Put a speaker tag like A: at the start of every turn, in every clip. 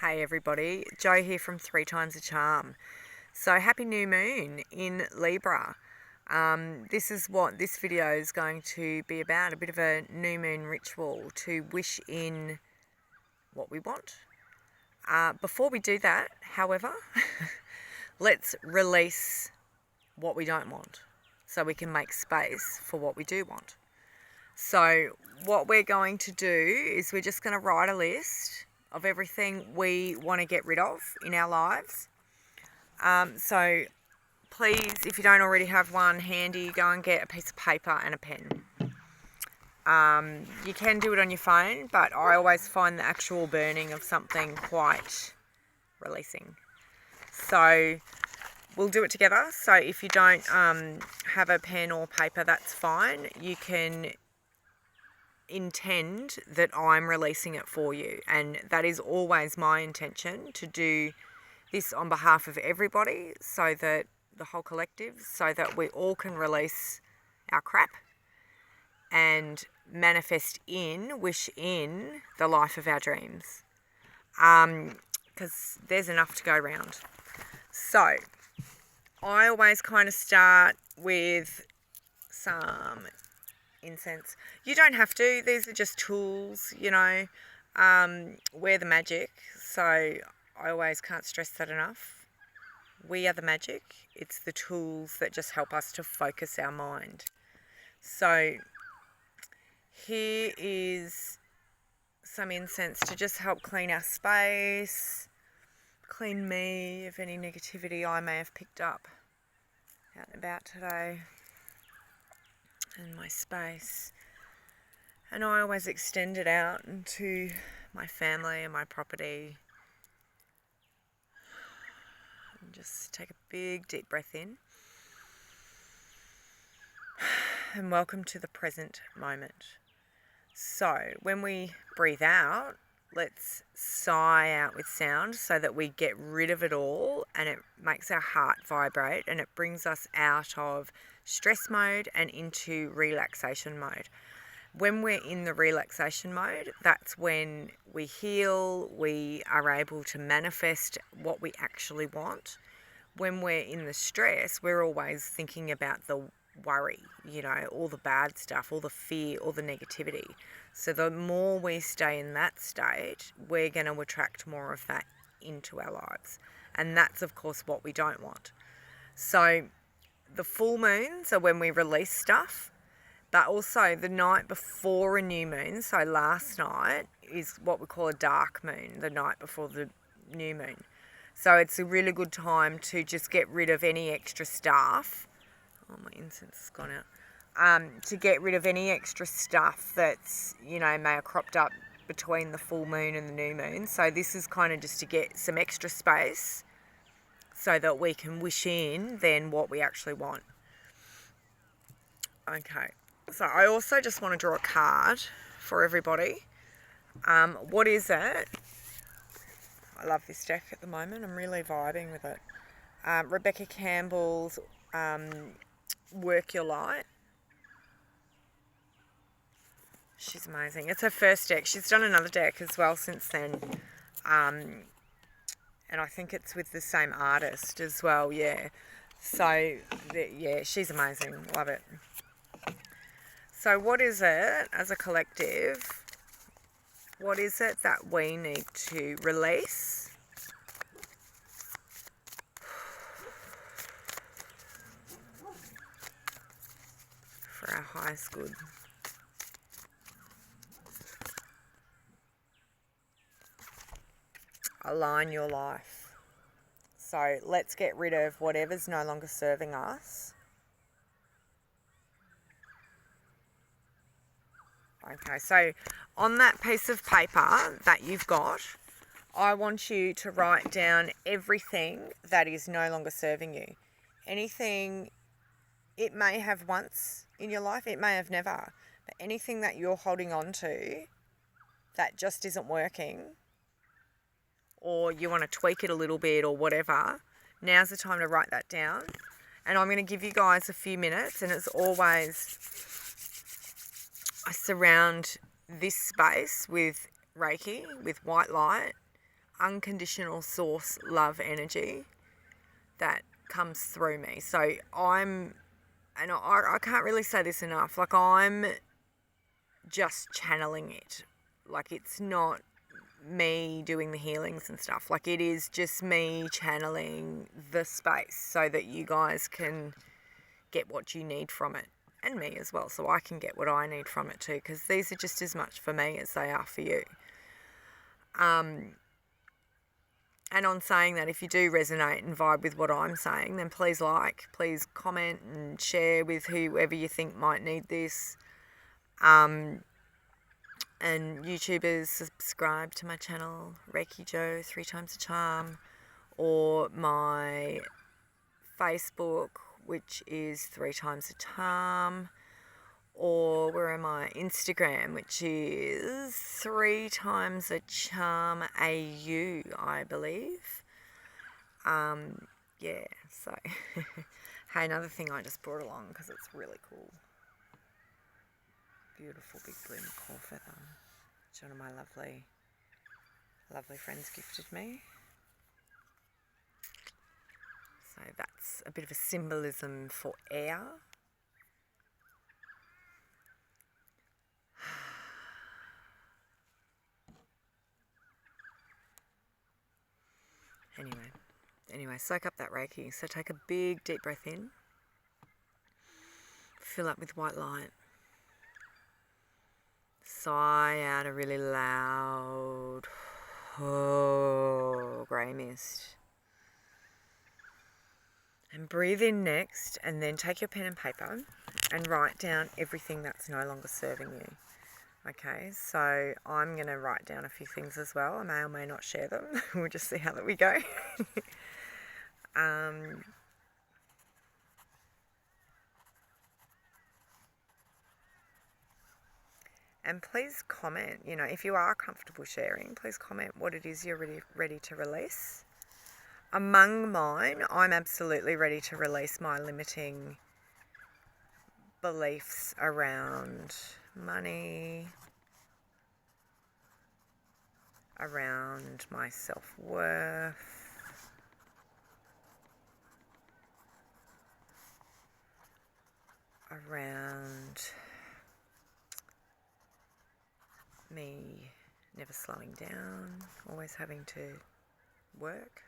A: Hey everybody, Jo here from Three Times a Charm. So happy new moon in Libra. This is what this video is going to be about, a bit of a new moon ritual to wish in what we want. Before we do that, however, let's release what we don't want so we can make space for what we do want. So what we're going to do is we're just going to write a list of everything we want to get rid of in our lives. So please, if you don't already have one handy, go and get a piece of paper and a pen. You can do it on your phone, but I always find the actual burning of something quite releasing. So we'll do it together. So if you don't have a pen or paper, that's fine. You can intend that I'm releasing it for you, and that is always my intention, to do this on behalf of everybody, so that the whole collective, so that we all can release our crap and manifest wish in the life of our dreams, because there's enough to go around. So I always kind of start with some incense. You don't have to, these are just tools, we're the magic. So I always can't stress that enough. We are the magic. It's the tools that just help us to focus our mind. So here is some incense to just help clean our space, clean me of any negativity I may have picked up out and about today in my space. And I always extend it out into my family and my property. And just take a big deep breath in. And welcome to the present moment. So when we breathe out, let's sigh out with sound so that we get rid of it all, and it makes our heart vibrate, and it brings us out of stress mode and into relaxation mode. When we're in the relaxation mode, that's when we heal, we are able to manifest what we actually want. When we're in the stress, we're always thinking about the worry, all the bad stuff, all the fear, all the negativity. So the more we stay in that state, we're going to attract more of that into our lives. And that's, of course, what we don't want. So the full moons are when we release stuff, but also the night before a new moon, so last night, is what we call a dark moon, the night before the new moon. So it's a really good time to just get rid of any extra stuff. Oh, my incense has gone out. To get rid of any extra stuff that's, may have cropped up between the full moon and the new moon. So this is kind of just to get some extra space so that we can wish in then what we actually want. Okay, so I also just want to draw a card for everybody. What is it? I love this deck at the moment. I'm really vibing with it. Rebecca Campbell's Work Your Light. She's amazing. It's her first deck. She's done another deck as well since then. And I think it's with the same artist as well, yeah. So, yeah, she's amazing. Love it. So what is it, as a collective, what is it that we need to release for our highest good? Align your life. So let's get rid of whatever's no longer serving us. Okay, so on that piece of paper that you've got, I want you to write down everything that is no longer serving you. Anything it may have once in your life, it may have never, but anything that you're holding on to that just isn't working, or you want to tweak it a little bit or whatever, now's the time to write that down. And I'm going to give you guys a few minutes, and it's always, I surround this space with Reiki, with white light, unconditional source love energy that comes through me. So I can't really say this enough, like I'm just channeling it. Like it's not me doing the healings and stuff. Like it is just me channeling the space so that you guys can get what you need from it, and me as well, so I can get what I need from it too, because these are just as much for me as they are for you. And on saying that, if you do resonate and vibe with what I'm saying, then please comment and share with whoever you think might need this. And YouTubers, subscribe to my channel, Reiki Joe, 3 Times a Charm, or my Facebook, which is 3 Times a Charm, or where am I? Instagram, which is 3 Times a Charm AU, I believe. Yeah, so hey, another thing I just brought along because it's really cool. Beautiful big bloom core feather, which one of my lovely friends gifted me. So that's a bit of a symbolism for air. Anyway, soak up that Reiki. So take a big deep breath in. Fill up with white light. Sigh out a really loud grey mist. And breathe in next, and then take your pen and paper and write down everything that's no longer serving you. Okay, so I'm going to write down a few things as well. I may or may not share them. We'll just see how that we go. And please comment, if you are comfortable sharing, please comment what it is you're ready to release. Among mine, I'm absolutely ready to release my limiting beliefs around money, around my self-worth, around me never slowing down, always having to work.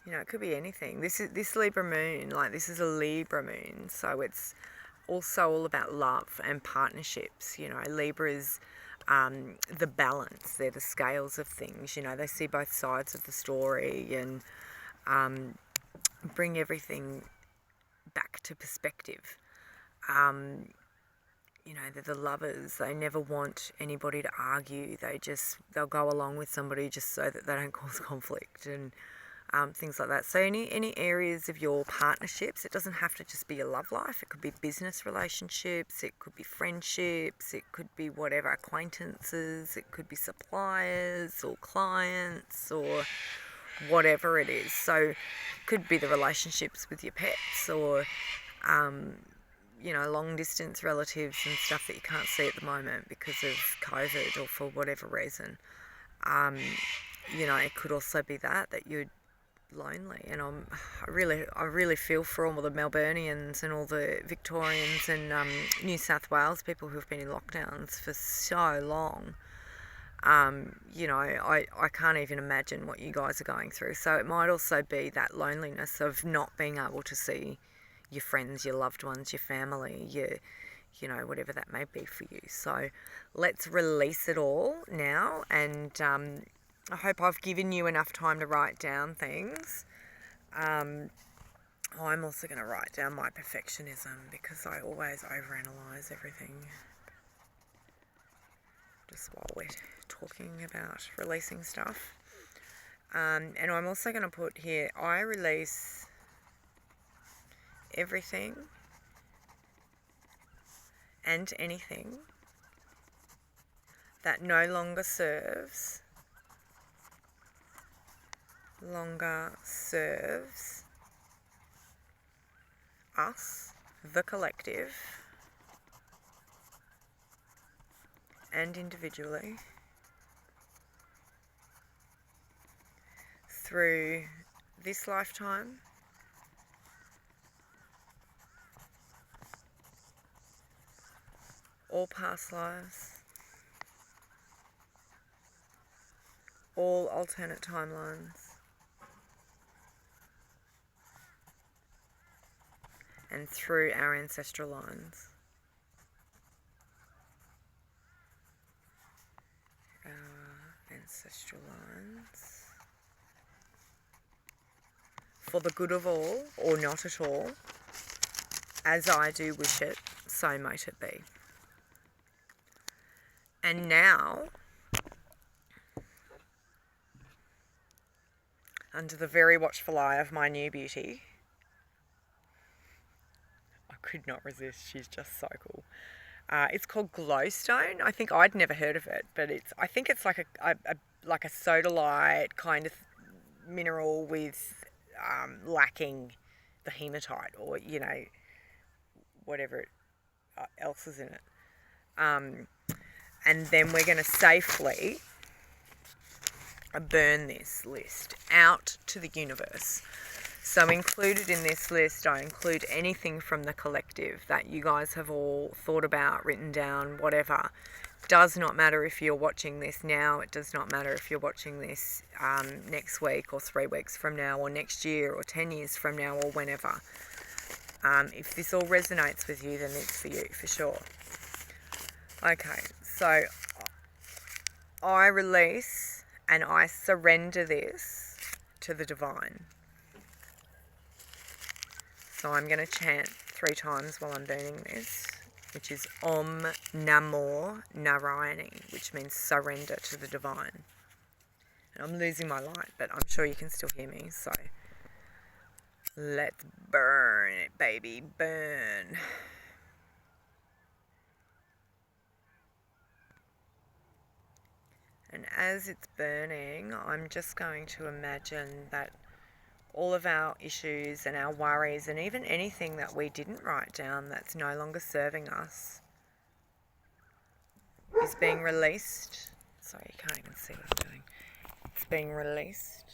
A: It could be anything. This Libra moon, this is a Libra moon, so it's also all about love and partnerships. Libra's the balance. They're the scales of things. They see both sides of the story and bring everything back to perspective. They're the lovers. They never want anybody to argue. They'll go along with somebody just so that they don't cause conflict and things like that. So any areas of your partnerships, it doesn't have to just be a love life. It could be business relationships, it could be friendships, it could be whatever, acquaintances, it could be suppliers or clients or whatever it is. So it could be the relationships with your pets or long distance relatives and stuff that you can't see at the moment because of COVID or for whatever reason. It could also be that you're lonely, and I really feel for all the Melburnians and all the Victorians and New South Wales people who've been in lockdowns for so long. I can't even imagine what you guys are going through. So it might also be that loneliness of not being able to see your friends, your loved ones, your family, whatever that may be for you. So let's release it all now, and I hope I've given you enough time to write down things. I'm also going to write down my perfectionism because I always overanalyze everything. Just while we're talking about releasing stuff. And I'm also going to put here, I release everything and anything that no longer serves us, the collective, and individually, through this lifetime, all past lives, all alternate timelines, and through our ancestral lines. Our ancestral lines. For the good of all, or not at all, as I do wish it, so might it be. And now, under the very watchful eye of my new beauty, I could not resist, she's just so cool. It's called glowstone. I think I'd never heard of it, but I think it's like a sodalite kind of mineral with lacking the hematite, or whatever else is in it. And then we're going to safely burn this list out to the universe. So included in this list, I include anything from the collective that you guys have all thought about, written down, whatever. Does not matter if you're watching this now. It does not matter if you're watching this next week or 3 weeks from now or next year or 10 years from now or whenever. If this all resonates with you, then it's for you, for sure. Okay, so I release and I surrender this to the divine. So I'm going to chant 3 times while I'm burning this, which is Om Namo Narayani, which means surrender to the divine. And I'm losing my light, but I'm sure you can still hear me, so let's burn it, baby, burn. And as it's burning, I'm just going to imagine that all of our issues and our worries and even anything that we didn't write down that's no longer serving us is being released. Sorry, you can't even see what I'm doing. It's being released.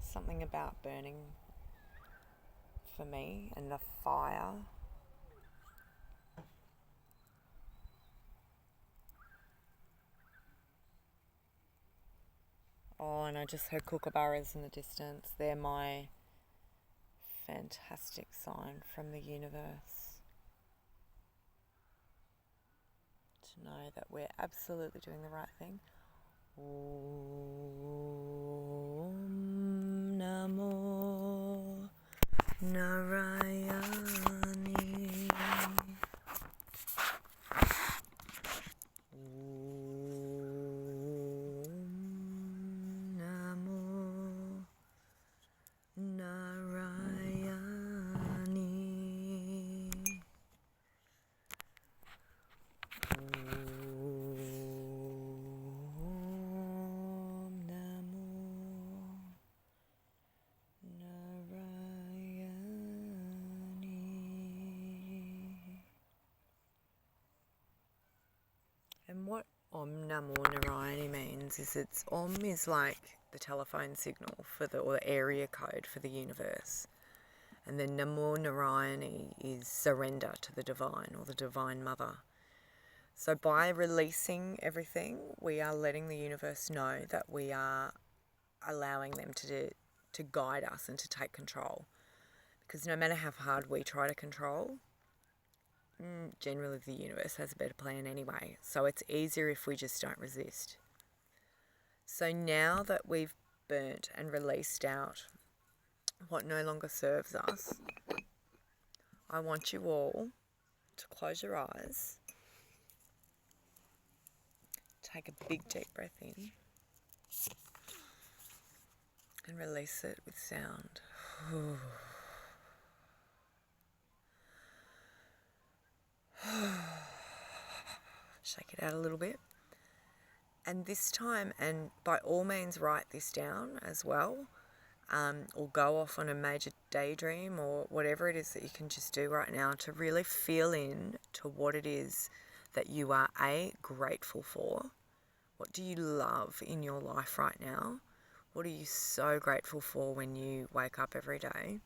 A: Something about burning for me and the fire. Oh, and I just heard kookaburras in the distance. They're my fantastic sign from the universe to know that we're absolutely doing the right thing. Om Namo Narayani. And what Om Namo Narayani means is Om is like the telephone signal or the area code for the universe. And then Namo Narayani is surrender to the divine or the divine mother. So by releasing everything, we are letting the universe know that we are allowing them to guide us and to take control. Because no matter how hard we try to control, generally the universe has a better plan anyway. So it's easier if we just don't resist. So now that we've burnt and released out what no longer serves us, I want you all to close your eyes. Take a big deep breath in and release it with sound. Shake it out a little bit. And this time, and by all means write this down as well, or go off on a major daydream or whatever it is that you can just do right now to really feel in to what it is that you are grateful for. What do you love in your life right now? What are you so grateful for when you wake up every day?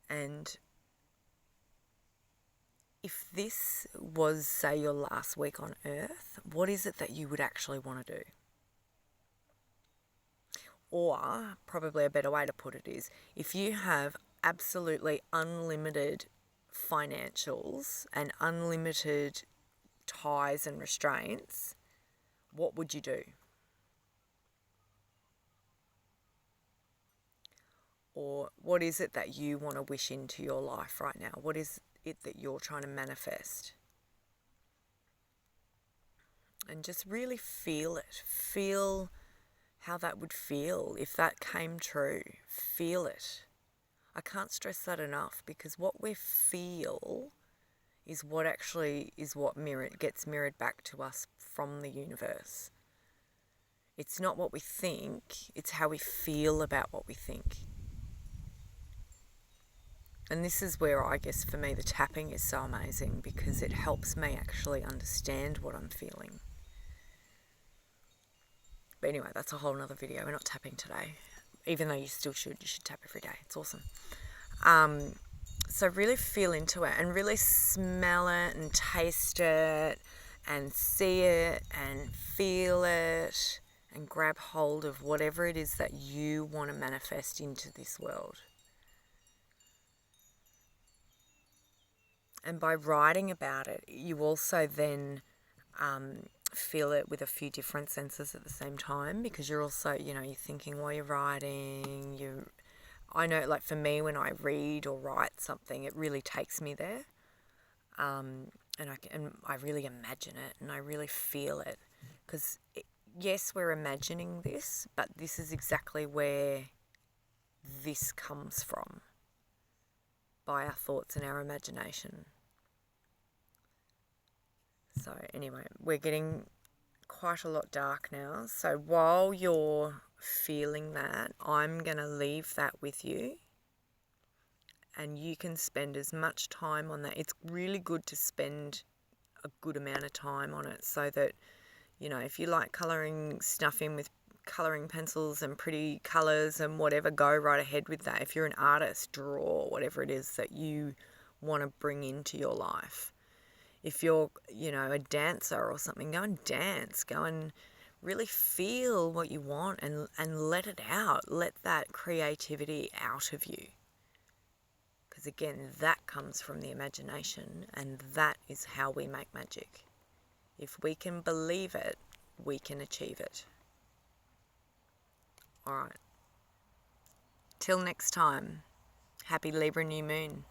A: And if this was, say, your last week on earth, what is it that you would actually want to do? Or, probably a better way to put it is, if you have absolutely unlimited financials and unlimited ties and restraints, what would you do? Or what is it that you want to wish into your life right now? What is it that you're trying to manifest? And just really feel it. Feel how that would feel if that came true. Feel it. I can't stress that enough, because what we feel is what actually is what gets mirrored back to us from the universe. It's not what we think, it's how we feel about what we think. And this is where, I guess, for me, the tapping is so amazing, because it helps me actually understand what I'm feeling. But anyway, that's a whole nother video. We're not tapping today. Even though you still should. You should tap every day. It's awesome. So really feel into it and really smell it and taste it and see it and feel it and grab hold of whatever it is that you want to manifest into this world. And by writing about it, you also then feel it with a few different senses at the same time, because you're also, you're thinking while you're writing. I know, like for me, when I read or write something, it really takes me there, and I really imagine it and I really feel it, because yes, we're imagining this, but this is exactly where this comes from, by our thoughts and our imagination. So anyway, we're getting quite a lot dark now. So while you're feeling that, I'm going to leave that with you. And you can spend as much time on that. It's really good to spend a good amount of time on it, so that, if you like colouring stuff in with colouring pencils and pretty colours and whatever, go right ahead with that. If you're an artist, draw whatever it is that you want to bring into your life. If you're, a dancer or something, go and dance. Go and really feel what you want and let it out. Let that creativity out of you. Because again, that comes from the imagination, and that is how we make magic. If we can believe it, we can achieve it. All right. Till next time, happy Libra new moon.